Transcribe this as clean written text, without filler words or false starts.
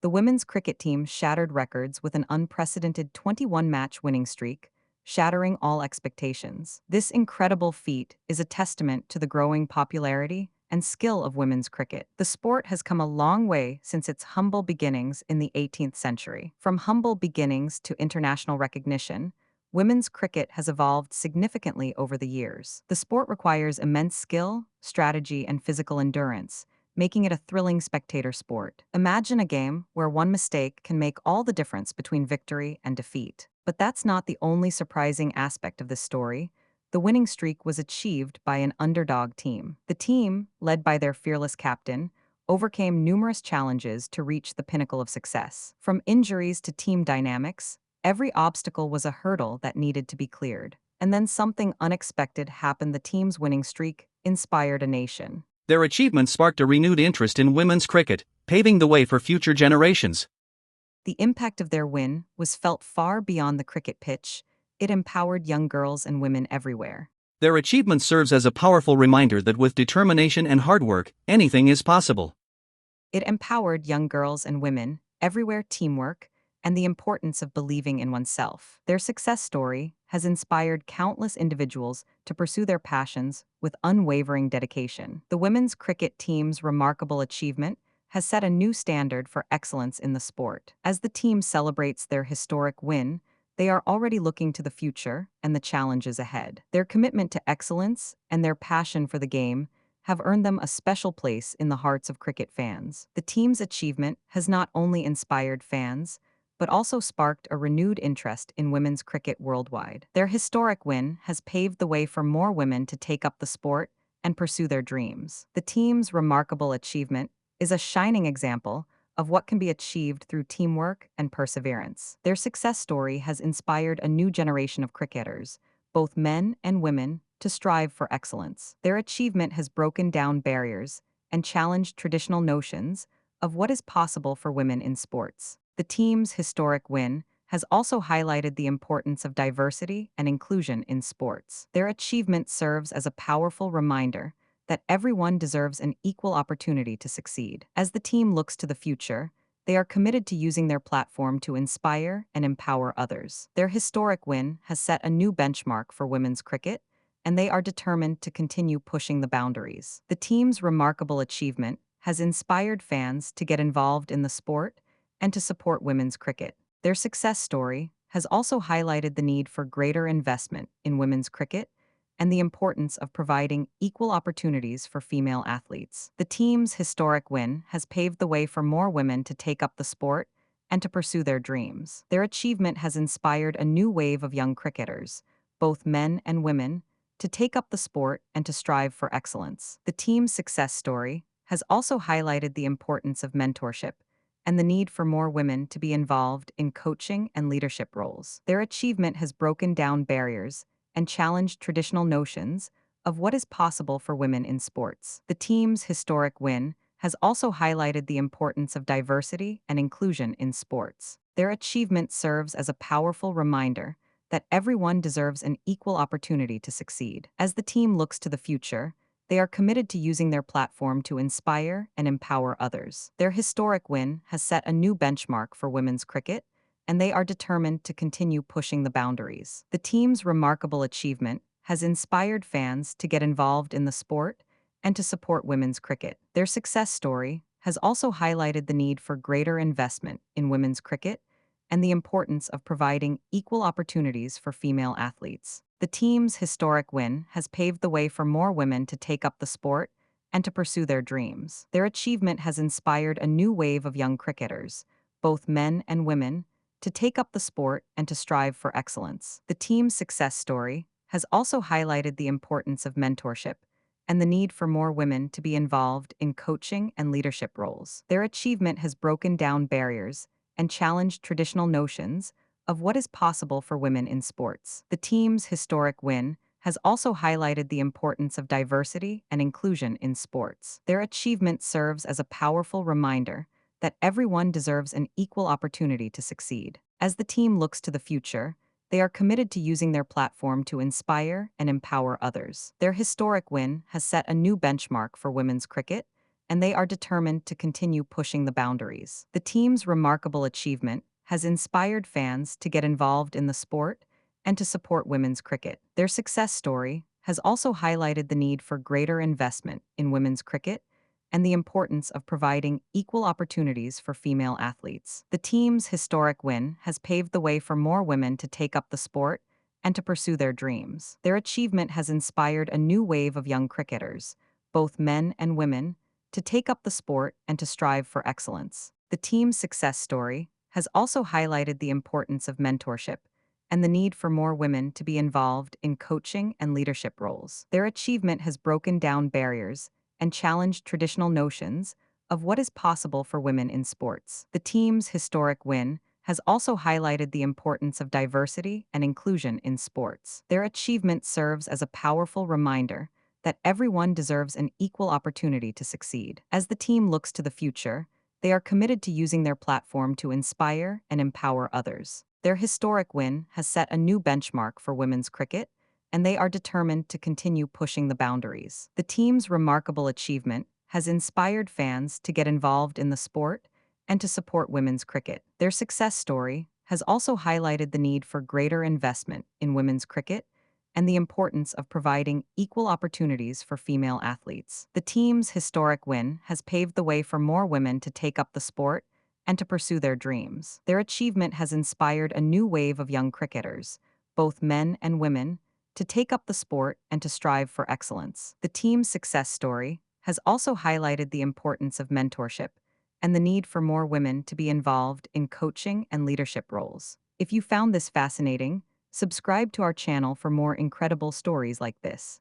The women's cricket team shattered records with an unprecedented 21-match winning streak, shattering all expectations. This incredible feat is a testament to the growing popularity and skill of women's cricket. The sport has come a long way since its humble beginnings in the 18th century. From humble beginnings to international recognition, women's cricket has evolved significantly over the years. The sport requires immense skill, strategy, and physical endurance, making it a thrilling spectator sport. Imagine a game where one mistake can make all the difference between victory and defeat. But that's not the only surprising aspect of this story. The winning streak was achieved by an underdog team. The team, led by their fearless captain, overcame numerous challenges to reach the pinnacle of success. From injuries to team dynamics, every obstacle was a hurdle that needed to be cleared. And then something unexpected happened. The team's winning streak inspired a nation. Their achievement sparked a renewed interest in women's cricket, paving the way for future generations. The impact of their win was felt far beyond the cricket pitch. It empowered young girls and women everywhere. Their achievement serves as a powerful reminder that with determination and hard work, anything is possible. It empowered young girls and women everywhere, teamwork, and the importance of believing in oneself. Their success story has inspired countless individuals to pursue their passions with unwavering dedication. The women's cricket team's remarkable achievement has set a new standard for excellence in the sport. As the team celebrates their historic win, they are already looking to the future and the challenges ahead. Their commitment to excellence and their passion for the game have earned them a special place in the hearts of cricket fans. The team's achievement has not only inspired fans, but also sparked a renewed interest in women's cricket worldwide. Their historic win has paved the way for more women to take up the sport and pursue their dreams. The team's remarkable achievement is a shining example of what can be achieved through teamwork and perseverance. Their success story has inspired a new generation of cricketers, both men and women, to strive for excellence. Their achievement has broken down barriers and challenged traditional notions of what is possible for women in sports. The team's historic win has also highlighted the importance of diversity and inclusion in sports. Their achievement serves as a powerful reminder that everyone deserves an equal opportunity to succeed. As the team looks to the future, they are committed to using their platform to inspire and empower others. Their historic win has set a new benchmark for women's cricket, and they are determined to continue pushing the boundaries. The team's remarkable achievement has inspired fans to get involved in the sport and to support women's cricket. Their success story has also highlighted the need for greater investment in women's cricket and the importance of providing equal opportunities for female athletes. The team's historic win has paved the way for more women to take up the sport and to pursue their dreams. Their achievement has inspired a new wave of young cricketers, both men and women, to take up the sport and to strive for excellence. The team's success story has also highlighted the importance of mentorship and the need for more women to be involved in coaching and leadership roles. Their achievement has broken down barriers and challenged traditional notions of what is possible for women in sports. The team's historic win has also highlighted the importance of diversity and inclusion in sports. Their achievement serves as a powerful reminder that everyone deserves an equal opportunity to succeed. As the team looks to the future, they are committed to using their platform to inspire and empower others. Their historic win has set a new benchmark for women's cricket, and they are determined to continue pushing the boundaries. The team's remarkable achievement has inspired fans to get involved in the sport and to support women's cricket. Their success story has also highlighted the need for greater investment in women's cricket and the importance of providing equal opportunities for female athletes. The team's historic win has paved the way for more women to take up the sport and to pursue their dreams. Their achievement has inspired a new wave of young cricketers, both men and women, to take up the sport and to strive for excellence. The team's success story has also highlighted the importance of mentorship and the need for more women to be involved in coaching and leadership roles. Their achievement has broken down barriers and challenged traditional notions of what is possible for women in sports. The team's historic win has also highlighted the importance of diversity and inclusion in sports. Their achievement serves as a powerful reminder that everyone deserves an equal opportunity to succeed. As the team looks to the future, they are committed to using their platform to inspire and empower others. Their historic win has set a new benchmark for women's cricket, and they are determined to continue pushing the boundaries. The team's remarkable achievement has inspired fans to get involved in the sport and to support women's cricket. Their success story has also highlighted the need for greater investment in women's cricket and the importance of providing equal opportunities for female athletes. The team's historic win has paved the way for more women to take up the sport and to pursue their dreams. Their achievement has inspired a new wave of young cricketers, both men and women, to take up the sport and to strive for excellence. The team's success story has also highlighted the importance of mentorship and the need for more women to be involved in coaching and leadership roles. Their achievement has broken down barriers and challenged traditional notions of what is possible for women in sports. The team's historic win has also highlighted the importance of diversity and inclusion in sports. Their achievement serves as a powerful reminder that everyone deserves an equal opportunity to succeed. As the team looks to the future, they are committed to using their platform to inspire and empower others. Their historic win has set a new benchmark for women's cricket, and they are determined to continue pushing the boundaries. The team's remarkable achievement has inspired fans to get involved in the sport and to support women's cricket. Their success story has also highlighted the need for greater investment in women's cricket and the importance of providing equal opportunities for female athletes. The team's historic win has paved the way for more women to take up the sport and to pursue their dreams. Their achievement has inspired a new wave of young cricketers, both men and women, to take up the sport and to strive for excellence. The team's success story has also highlighted the importance of mentorship and the need for more women to be involved in coaching and leadership roles. If you found this fascinating, subscribe to our channel for more incredible stories like this.